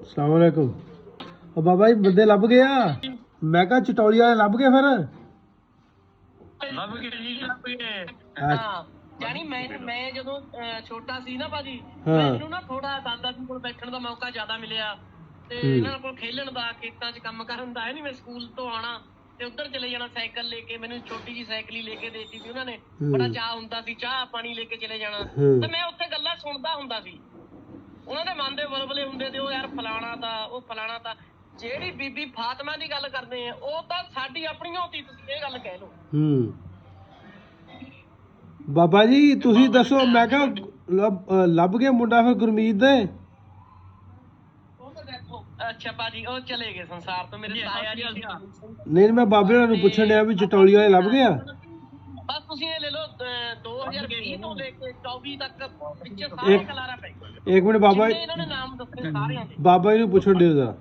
अस्सलाम वालेकुम। ਉਹ ਬਾਬਾ ਜੀ ਬੰਦੇ ਲੱਭ ਗਏ ਆ। ਮੈਂ ਕਿਹਾ ਚਟੌਲੀ ਵਾਲੇ ਲੱਭ ਗਏ ਫਿਰ। ਲੱਭ ਗਏ ਜੀ, ਲੱਭ ਗਏ। ਹਾਂ ਜਾਨੀ ਮੈਂ ਜਦੋਂ ਛੋਟਾ ਸੀ ਨਾ ਭਾਜੀ, ਹਾਂ। ਮੈਨੂੰ ਨਾ ਥੋੜਾ ਦਾਦਾ ਜੀ ਕੋਲ ਬੈਠਣ ਦਾ ਮੌਕਾ ਜ਼ਿਆਦਾ ਮਿਲਿਆ ਤੇ ਇਹਨਾਂ ਕੋਲ ਖੇਲਣ ਦਾ, ਖੇਤਾਂ 'ਚ ਕੰਮ ਕਰਨ ਦਾ। ਹੈ ਨਹੀਂ, ਮੈਂ ਸਕੂਲ ਤੋਂ ਆਉਣਾ ਤੇ ਉੱਧਰ ਚਲੇ ਜਾਣਾ ਸਾਈਕਲ ਲੈ ਕੇ। ਮੈਨੂੰ ਛੋਟੀ ਜੀ ਸਾਈਕਲ ਹੀ ਲੈ ਕੇ ਦੇਤੀ ਸੀ ਉਹਨਾਂ ਨੇ। ਬੜਾ ਚਾਅ ਹੁੰਦਾ ਸੀ, ਚਾਹ ਪਾਣੀ ਲੈ ਕੇ ਚਲੇ ਜਾਣਾ ਤੇ ਮੈਂ ਉੱਥੇ ਗੱਲਾਂ ਸੁਣਦਾ ਹੁੰਦਾ ਸੀ। ਉਹਨਾਂ ਦੇ ਮਨ ਦੇ ਬਲਬਲੇ ਹੁੰਦੇ ਤੇ ਉਹ ਯਾਰ ਫਲਾਣਾ ਤਾਂ, ਉਹ ਫਲਾਣਾ ਤਾਂ। ਜਿਹੜੀ ਬੀਬੀ ਫਾਤਮਾ ਦੀ ਗੱਲ ਕਰਦੇ ਆ, ਉਹ ਤਾਂ ਸਾਡੀ ਆਪਣੀ ਹੋਤੀ, ਤੁਸੀਂ ਇਹ ਗੱਲ ਕਹਿ ਲਓ। ਬਾਬਾ ਜੀ ਤੁਸੀਂ ਦੱਸੋ, ਮੈਂ ਕਿਹਾ ਲੱਭ ਗਿਆ ਮੁੰਡਾ ਫਿਰ ਗੁਰਮੀਤ ਦੇ। ਉਹ ਤਾਂ ਦੇਖੋ, ਅੱਛਾ ਭਾਜੀ ਉਹ ਚਲੇ ਗਏ ਸੰਸਾਰ ਤੋਂ। ਮੇਰੇ ਤਾਇਆ ਜੀ ਨਹੀਂ, ਮੈਂ ਬਾਬੇ ਹੋਰਾਂ ਨੂੰ ਪੁੱਛਣ ਡਿਆ ਵੀ ਚਟੌਲੀ ਵਾਲੇ ਲੱਭ ਗਿਆ। ਬਸ ਤੁਸੀਂ ਇਹ ਲੈ ਲਓ 2020 ਤੋਂ ਲੈ ਕੇ 24 ਤੱਕ ਪਿੱਛੇ ਸਾਰੇ ਖਲਾਰਾ ਪੈ ਗਏ। ਇੱਕ ਮਿੰਟ ਬਾਬਾ ਇਹਨਾਂ ਨੇ ਨਾਮ ਦੱਸੇ ਸਾਰਿਆਂ ਦੇ। ਬਾਬਾ ਜੀ ਨੂੰ ਪੁੱਛਣ ਦਿਓ ਜ਼ਰਾ।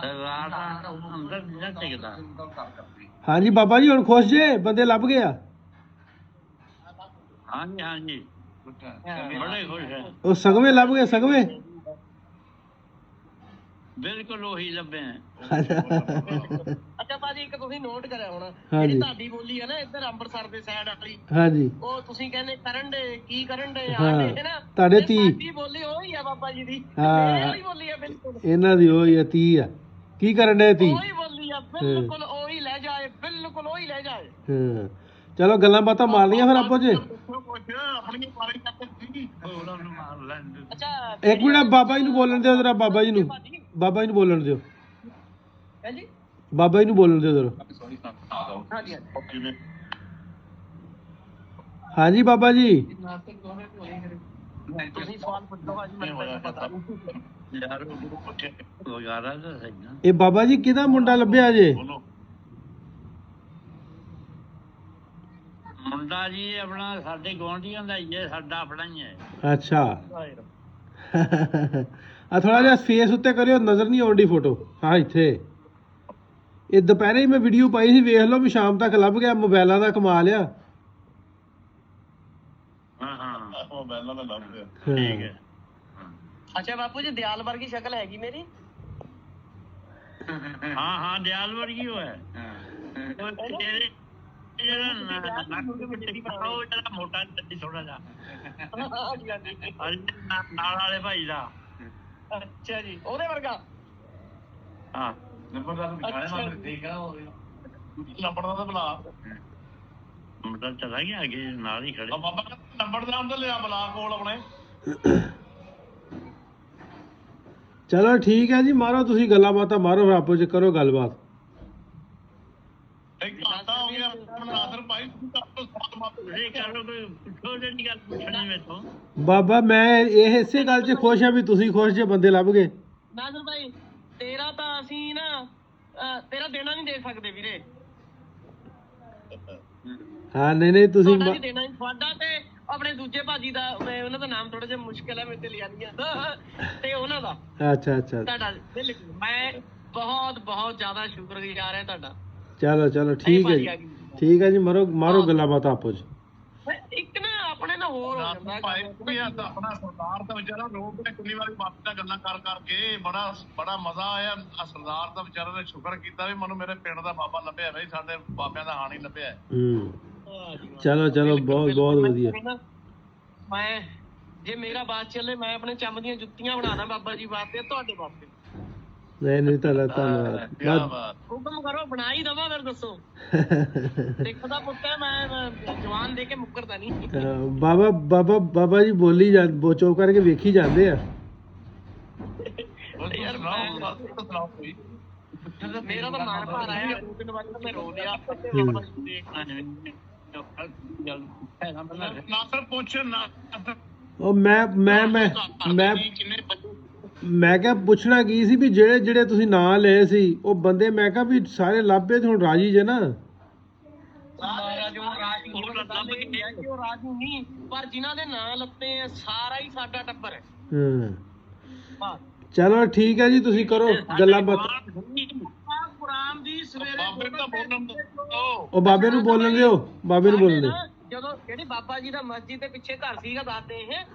ਰਾਤ ਅੰਦਰ ਨਹੀਂ ਟਿਕਦਾ। ਹਾਂਜੀ ਬਾਬਾ ਜੀ ਹੁਣ ਖੁਸ਼ ਜੇ, ਬੰਦੇ ਲੱਭ ਗਏ ਆ। ਹਾਂਜੀ ਹਾਂਜੀ, ਬੜੇ ਖੁਸ਼ ਹੈ। ਉਹ ਸਗਵੇਂ ਲੱਭ ਗਏ, ਸਗਵੇਂ। ਬਿਲਕੁਲ ਉਹੀ ਲੱਭੇ ਹੈ। ਅੱਛਾ ਭਾਜੀ ਇੱਕ ਤੁਸੀਂ ਨੋਟ ਕਰਿਆ ਹੋਣਾ, ਹਾਂਜੀ। ਜਿਹੜੀ ਤੁਹਾਡੀ ਬੋਲੀ ਹੈ ਨਾ ਇੱਧਰ ਅੰਮ੍ਰਿਤਸਰ ਦੇ ਸਾਈਡ ਵਾਲੀ, ਹਾਂਜੀ ਉਹ ਤੁਸੀਂ ਕਹਿੰਦੇ ਕਰਨ ਦੇ ਕੀ ਕਰਨ ਦੇ ਹਾਂ, ਆਂਡੇ ਹੈ ਨਾ, ਤੁਹਾਡੇ ਇਹ 30 ਸਾਡੀ ਬੋਲੀ ਉਹੀ ਆ ਬਾਬਾ ਜੀ ਦੀ। ਹਾਂ। ਇਹ ਵਾਲੀ ਬੋਲੀ ਆ ਬਿਲਕੁਲ ਇਹਨਾਂ ਦੀ ਉਹ ਹੀ ਆ 30 ਆ। ਕੀ ਕਰਨ ਦੇ 30? ਉਹੀ ਬੋਲੀ ਆ ਬਿਲਕੁਲ, ਉਹੀ ਲੈ ਜਾਏ, ਬਿਲਕੁਲ ਉਹੀ ਲੈ ਜਾਏ। ਹਾਂ ਚਲੋ ਗੱਲਾਂ ਬਾਤਾਂ ਮਾਰ ਲਈਆਂ ਫਿਰ ਆਪੋ ਚ। ਆਪਣੀ ਪਾਰੀ ਤੱਕ ਸੀ ਉਹਨਾਂ ਨੂੰ ਮਾਰ ਲੈਂਦੇ। ਅੱਛਾ ਇੱਕ ਮਿੰਟ ਬਾਬਾ ਜੀ ਨੂੰ ਬੋਲਣ ਦਿਓ ਜ਼ਰਾ। ਬਾਬਾ ਜੀ ਨੂੰ, ਬਾਬਾ ਜੀ ਨੂੰ ਬੋਲਣ ਦਿਓ। ਹੈ ਜੀ, ਬਾਬਾ ਜੀ ਨੂੰ ਬੋਲਣ ਦਿਓ ਜ਼ਰਾ। ਹਾਂਜੀ ਹਾਂਜੀ। ਹਾਂਜੀ ਬਾਬਾ ਜੀ। ਤੁਸੀਂ ਸਵਾਲ ਪੁੱਛੋ ਭਾਜੀ, ਮੈਨੂੰ ਤਾਂ ਪਤਾ ਨਹੀਂ। ਯਾਰ ਉਹ ਪੁੱਛੇ ਵਗਾਰਾ ਤਾਂ ਸਹੀ ਨਾ। ਇਹ ਬਾਬਾ ਜੀ ਕਿਹਦਾ ਮੁੰਡਾ ਲੱਭਿਆ ਜੇ? ਮੁੰਡਾ ਜੀ ਆਪਣਾ ਸਾਡੇ ਗੁਆਂਢੀਆਂ ਦਾ ਹੀ ਹੈ, ਸਾਡਾ ਆਪਣਾ ਹੀ ਹੈ। ਅੱਛਾ ਆ ਥੋੜਾ ਜਿਹਾ ਫੇਸ ਉੱਤੇ ਕਰਿਓ, ਨਜ਼ਰ ਨਹੀਂ ਆਉਂਦੀ ਫੋਟੋ। ਹਾਂ ਇੱਥੇ ਇਹ ਦੁਪਹਿਰੇ ਹੀ ਮੈਂ ਵੀਡੀਓ ਪਾਈ ਸੀ, ਵੇਖ ਲਓ ਵੀ ਸ਼ਾਮ ਤੱਕ ਲੱਭ ਗਿਆ। ਮੋਬਾਈਲਾਂ ਦਾ ਕਮਾਲ ਆ। ਹਾਂ ਹਾਂ ਮੋਬਾਈਲਾਂ ਦਾ ਲੱਭ ਗਿਆ। ਠੀਕ ਹੈ। ਅੱਛਾ ਬਾਪੂ ਜੀ ਦਿਆਲ ਵਰਗੀ ਸ਼ਕਲ ਹੈਗੀ ਮੇਰੀ? ਹਾਂ ਹਾਂ ਦਿਆਲ ਵਰਗੀ ਉਹ ਹੈ। ਉਹ ਤੇਰੇ ਜਿਹੜਾ ਉਹ ਜਿਹੜਾ ਮੋਟਾ ਥੋੜਾ ਜਿਹਾ ਨਾਲ ਵਾਲੇ ਭਾਈ ਦਾ। ਅੱਛਾ ਜੀ, ਉਹਦੇ ਵਰਗਾ। ਹਾਂ ਨੰਬਰ ਦਾ ਦਿਖਾਇਆ ਮੈਂ ਦੇਖਾ ਉਹ ਨੰਬਰ ਦਾ ਬੁਲਾ। ਮੁੰਡਾ ਚਲਾ ਗਿਆ ਅੱਗੇ ਨਾਲ ਹੀ ਖੜੇ। ਬਾਬਾ ਨੰਬਰ ਦਾ ਅੰਦਰ ਲਿਆ ਬੁਲਾ ਕੋਲ ਆਪਣੇ। ਚਲੋ ਠੀਕ ਹੈ ਜੀ, ਮਾਰੋ ਤੁਸੀਂ ਗੱਲਾਂ ਬਾਤਾਂ ਮਾਰੋ, ਫਿਰ ਆਪੋ ਚ ਕਰੋ ਗੱਲਬਾਤ। ਇੱਕ ਘੰਟਾ ਹੋ ਗਿਆ ਨਾਦਰ ਭਾਈ, ਤੂੰ ਕਰ ਤੋ ਸਵਾਲ ਮਾਰ। ਤੁਸੀਂ ਕਰੋ ਕੋਈ ਪੁੱਛੋ ਜਿਹੜੀ ਗੱਲ ਪੁੱਛਣੀ ਮੈਥੋਂ। ਬਾਬਾ ਮੈਂ ਇਹ ਇਸੇ ਗੱਲ 'ਚ ਖੁਸ਼ ਆ ਵੀ ਤੁਸੀਂ ਖੁਸ਼ ਜੇ, ਬੰਦੇ ਲੱਭ ਗਏ। ਨਾਜ਼ਰ ਭਾਈ ਤੇਰਾ ਤਾਂ ਅਸੀਂ ਨਾ ਤੇਰਾ ਦੇਣਾ ਨਹੀਂ ਦੇ ਸਕਦੇ ਵੀਰੇ। ਹਾਂ ਨਹੀਂ ਨਹੀਂ ਤੁਸੀਂ ਤੁਹਾਡਾ ਵੀ ਦੇਣਾ ਨਹੀਂ, ਤੁਹਾਡਾ ਤੇ ਆਪਣੇ ਦੂਜੇ ਭਾਜੀ ਦਾ, ਉਹਨਾਂ ਦਾ ਨਾਮ ਥੋੜਾ ਜਿਹਾ ਮੁਸ਼ਕਿਲ ਹੈ ਮੇਰੇ ਤੇ ਲਿਆ ਨਹੀਂ ਜਾਂਦਾ, ਤੇ ਉਹਨਾਂ ਦਾ। ਅੱਛਾ ਅੱਛਾ ਤੁਹਾਡਾ ਬਿਲਕੁਲ, ਮੈਂ ਬਹੁਤ ਬਹੁਤ ਜ਼ਿਆਦਾ ਸ਼ੁਕਰਗੁਜ਼ਾਰ ਹਾਂ ਤੁਹਾਡਾ। ਚਲੋ ਚਲੋ ਠੀਕ ਹੈ ਜੀ, ਠੀਕ ਹੈ ਜੀ, ਮਾਰੋ ਮਾਰੋ ਗੱਲਾਂ ਬਾਤਾਂ ਆਪੋ ਚ। ਇੱਕ ਨਾ ਆਪਣੇ ਨਾਲ ਹੋਰ ਹੋ ਜਾਂਦਾ ਭਾਈ ਵੀ ਆ ਤਾਂ ਆਪਣਾ ਸਰਦਾਰ ਦਾ ਵਿਚਾਰਾ ਰੋਕ ਕੇ ਕਿੰਨੀ ਵਾਰੀ ਬਾਤ ਦਾ ਗੱਲਾਂ ਕਰ ਕਰਕੇ ਬੜਾ ਮਜ਼ਾ ਆਇਆ। ਸਰਦਾਰ ਦਾ ਵਿਚਾਰਾ ਨੇ ਸ਼ੁਕਰ ਕੀਤਾ ਵੀ ਮੈਨੂੰ ਮੇਰੇ ਪਿੰਡ ਦਾ ਬਾਬਾ ਲੱਭਿਆ, ਬਈ ਸਾਡੇ ਬਾਬਿਆਂ ਦਾ ਹਾਣੀ ਲੱਭਿਆ। ਚਲੋ ਚਲੋ ਬਹੁਤ ਬਹੁਤ ਵਧੀਆ। ਮੈਂ ਜੇ ਮੇਰਾ ਬਾਤ ਚੱਲੇ, ਮੈਂ ਆਪਣੇ ਚੰਮ ਦੀਆਂ ਜੁੱਤੀਆਂ ਬਣਾਣਾ ਬਾਬਾ ਜੀ ਵਾਸਤੇ, ਤੁਹਾਡੇ ਵਾਸਤੇ। ਨਹੀਂ ਨਹੀਂ ਧੰਨਵਾਦ। ਹੁਕਮ ਕਰੋ, ਬਣਾ ਹੀ ਦਵਾ ਫਿਰ। ਦੱਸੋ ਦੇਖਦਾ ਪੁੱਤ ਹੈ, ਮੈਂ ਜਵਾਨ ਦੇ ਕੇ ਮੁੱਕਰਦਾ ਨਹੀਂ। ਬਾਬਾ ਜੀ ਬੋਲੀ ਚੋ ਕਰਕੇ ਵੇਖੀ ਜਾਂਦੇ ਆ। ਮੇਰਾ ਤਾਂ ਮਨ ਭਰ ਆਇਆ, 2 ਦਿਨ ਬਾਅਦ ਮੈਂ ਰੋ ਲਿਆ। ਨਾਸਰ ਪੁੱਛ ਨਾ ਉਹ ਮੈਂ ਕਿਹਾ ਪੁੱਛਣਾ ਕੀ ਸੀ ਵੀ ਜਿਹੜੇ ਜਿਹੜੇ ਤੁਸੀਂ ਨਾਂ ਲਏ ਸੀ ਉਹ ਬੰਦੇ, ਮੈਂ ਕਿਹਾ ਵੀ ਸਾਰੇ ਲੱਭੇ ਤੇ ਹੁਣ ਰਾਜੀ ਜੇ ਨਾ? ਰਾਜੂ ਨਹੀਂ, ਪਰ ਜਿਨ੍ਹਾਂ ਦੇ ਨਾਂ ਲੱਤੇ ਆ ਸਾਰਾ ਹੀ ਸਾਡਾ ਟੱਬਰ ਹੈ। ਚਲੋ ਠੀਕ ਹੈ ਜੀ, ਤੁਸੀਂ ਕਰੋ ਗੱਲਾਂ ਬਾਤਾਂ। ਕੁਰਾਨ ਦੀ ਸਵੇਰੇ ਉਹ ਬਾਬੇ ਨੂੰ ਬੋਲਣ ਦਿਓ, ਬਾਬੇ ਨੂੰ ਬੋਲਣ ਦਿਓ। ਜਦੋਂ ਜਿਹੜੀ ਬਾਬਾ ਜੀ ਦਾ ਮਸਜਿਦ ਦੇ ਪਿੱਛੇ ਘਰ ਸੀਗਾ ਦਾਦੇ ਇਹ,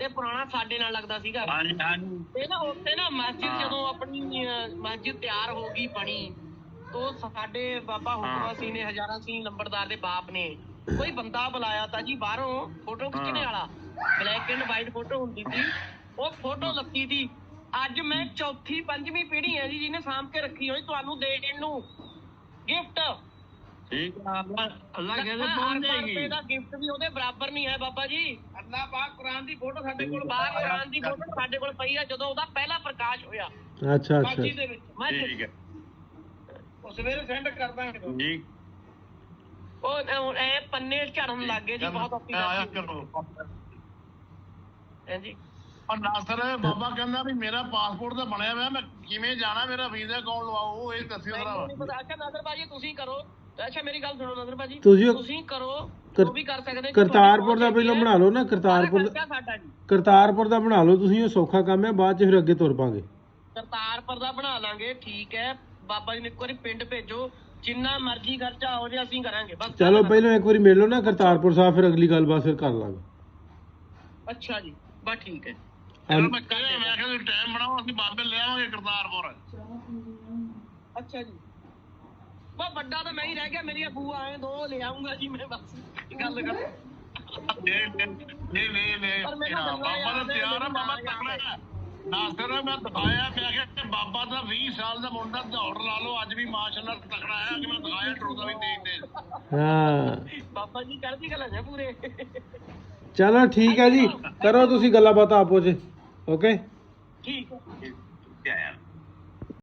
ਤੇ ਪੁਰਾਣਾ ਸਾਡੇ ਨਾਲ ਲੱਗਦਾ ਸੀਗਾ। ਹਾਂਜੀ ਹਾਂਜੀ ਤੇ ਨਾ ਉੱਥੇ ਨਾ ਮਸਜਿਦ ਹਾਂ। ਜਦੋਂ ਆਪਣੀ ਮਸਜਿਦ ਤਿਆਰ ਹੋ ਗਈ ਬਣੀ ਤੋਂ ਸਾਡੇ ਬਾਬਾ ਹੁਕਮਾ ਸਿੰਘ ਨੇ, ਹਜ਼ਾਰਾ ਸਿੰਘ ਲੰਬੜਦਾਰ ਦੇ ਬਾਪ ਨੇ ਕੋਈ ਬੰਦਾ ਬੁਲਾਇਆ ਤਾਂ ਜੀ ਬਾਹਰੋਂ ਫੋਟੋ ਖਿੱਚਣੇ ਵਾਲਾ, ਬਲੈਕ ਐਂਡ ਵਾਈਟ ਫੋਟੋ ਹੁੰਦੀ ਸੀ, ਉਹ ਫੋਟੋ ਲੱਗੀ ਸੀ। ਅੱਜ ਮੈਂ ਚੌਥੀ ਪੰਜਵੀਂ ਪੀੜ੍ਹੀ ਹੈ ਜੀ ਜਿਹਨੇ ਸਾਂਭ ਕੇ ਰੱਖੀ ਹੋਈ ਤੁਹਾਨੂੰ ਦੇਣ ਨੂੰ ਗਿਫਟ। ਠੀਕ ਆ ਅੱਲਾ ਕਹਿੰਦੇ ਹਰ ਪਹੁੰਚ ਰੁਪਏ ਜਾਏਗੀ। ਦਾ ਗਿਫਟ ਵੀ ਉਹਦੇ ਬਰਾਬਰ ਨਹੀਂ ਹੈ ਬਾਬਾ ਜੀ। ਅੱਲਾਹ ਪਾਕ ਕੁਰਾਨ ਦੀ ਫੋਟੋ ਸਾਡੇ ਕੋਲ, ਬਾਹਰ ਕੁਰਾਨ ਦੀ ਫੋਟੋ ਸਾਡੇ ਕੋਲ ਪਈ ਆ ਜਦੋਂ ਉਹਦਾ ਪਹਿਲਾ ਪ੍ਰਕਾਸ਼ ਹੋਇਆ ਅੱਛਾ ਅੱਛਾ ਮਸਜਿਦ ਦੇ ਵਿੱਚ। ਠੀਕ ਹੈ ਉਹ ਸਵੇਰੇ ਸੈਂਡ ਕਰ ਦਾਂਗੇ ਜੀ। ਉਹ ਐ ਪੰਨੇ ਝੜਨ ਲੱਗ ਗਏ ਜੀ, ਬਹੁਤ ਔਖੀ ਆਇਆ ਗੱਲ ਕਰੋ। ਹੈ ਜੀ। ਔਰ ਨਾਸਰ ਬਾਬਾ ਕਹਿੰਦਾ ਵੀ ਮੇਰਾ ਪਾਸਪੋਰਟ ਤਾਂ ਬਣਿਆ ਹੋਇਆ, ਮੈਂ ਕਿਵੇਂ ਜਾਣਾ, ਮੇਰਾ ਵੀਜ਼ਾ ਕੌਣ ਲਵਾਓ, ਇਹ ਦੱਸਿਓ ਮੈਨੂੰ ਨਹੀਂ ਜਰਾ। ਪਤਾ। ਅੱਛਾ ਨਜ਼ਰ ਭਾਜੀ ਤੁਸੀਂ ਕਰੋ। ਅੱਛਾ ਮੇਰੀ ਗੱਲ ਸੁਣੋ ਨਜ਼ਰ ਭਾਜੀ, ਤੁਸੀਂ ਤੁਸੀਂ ਕਰੋ ਕਰ- ਉਹ ਵੀ ਕਰ ਸਕਦੇ ਜੀ, ਕਰਤਾਰਪੁਰ ਦਾ ਤੁਹਾਡੀ ਪਹਿਲਾਂ ਪਹੁੰਚ ਬਣਾ ਲਓ ਨਾ, ਸਾਰਾ ਕਰਤਾਰਪੁਰ ਖਰਚਾ ਸਾਡਾ ਜੀ। ਕਰਤਾਰਪੁਰ ਦਾ ਬਣਾ ਲਓ ਤੁਸੀਂ, ਉਹ ਸੌਖਾ ਕੰਮ ਹੈ, ਬਾਅਦ ਚ ਫਿਰ ਅੱਗੇ ਤੁਰ ਪਾਂਗੇ। ਕਰਤਾਰਪੁਰ ਦਾ ਬਣਾ ਲਾਂਗੇ, ਠੀਕ ਹੈ। ਬਾਬਾ ਜੀ ਨੇ ਇੱਕ ਵਾਰੀ ਪਿੰਡ ਭੇਜੋ, ਜਿੰਨਾ ਮਰਜ਼ੀ ਖਰਚਾ ਹੋ ਜਾਏ ਅਸੀਂ ਕਰਾਂਗੇ ਬਸ। ਚਲੋ ਪਹਿਲਾਂ ਇੱਕ ਵਾਰੀ ਮਿਲ ਲਓ ਨਾ ਕਰਤਾਰਪੁਰ ਸਾਹਿਬ, ਫਿਰ ਅਗਲੀ ਗੱਲਬਾਤ ਫਿਰ ਕਰ ਲਾਂਗੇ। ਅੱਛਾ ਜੀ ਬਸ ਠੀਕ ਹੈ। ਚਲੋ ਮੈਂ ਕਿਹਾ ਟਾਈਮ ਬਣਾਓ, ਅਸੀਂ ਬਾਬੇ ਲੈ ਆਵਾਂਗੇ ਕਰਤਾਰਪੁਰ। ਅੱਛਾ ਜੀ ਬਸ ਵੱਡਾ ਤਾਂ ਮੈਂ ਹੀ ਰਹਿ ਗਿਆ, ਮੇਰੀਆਂ ਬੂਆ ਆਏ ਦੋ ਲੈ ਆਉਂਗਾ ਜੀ ਮੈਂ, ਬਸ ਗੱਲ ਕਰ। ਨਹੀਂ ਪਰ ਮੈਨੂੰ ਗੱਲਾਂ ਬਾਬਾ ਯਾਦ ਤਾਂ ਹੈ, ਤਿਆਰ ਆ, ਮੈਨੂੰ ਬਾਬਾ ਯਾਦ ਤਕੜਾ ਹੈ। ਹੈ। ਨਾਸਰ ਮੈਂ ਦਿਖਾਇਆ, ਮੈਂ ਕਿਹਾ ਬਾਬਾ ਦਾ 20 ਸਾਲ ਦਾ ਮੁੰਡਾ ਦੌੜ ਲਾ ਲਓ, ਅੱਜ ਵੀ ਮਾਸ਼ਾਅੱਲਾ ਤਕੜਾ ਹੈ ਕਿ ਮੈਂ ਦਿਖਾਇਆ ਟਰੋਦਾ ਵੀ ਤੇਜ਼। ਹਾਂ ਬਾਬਾ ਜੀ ਚੜ੍ਹਦੀ ਕਲਾ ਹੈ ਪੂਰੇ। ਚਲੋ ਠੀਕ ਹੈ ਜੀ, ਕਰੋ ਤੁਸੀਂ ਗੱਲਾਂ ਬਾਤਾਂ ਆਪੋ ਚ। ਓਕੇ ਠੀਕ ਹੈ। ਯਾਰ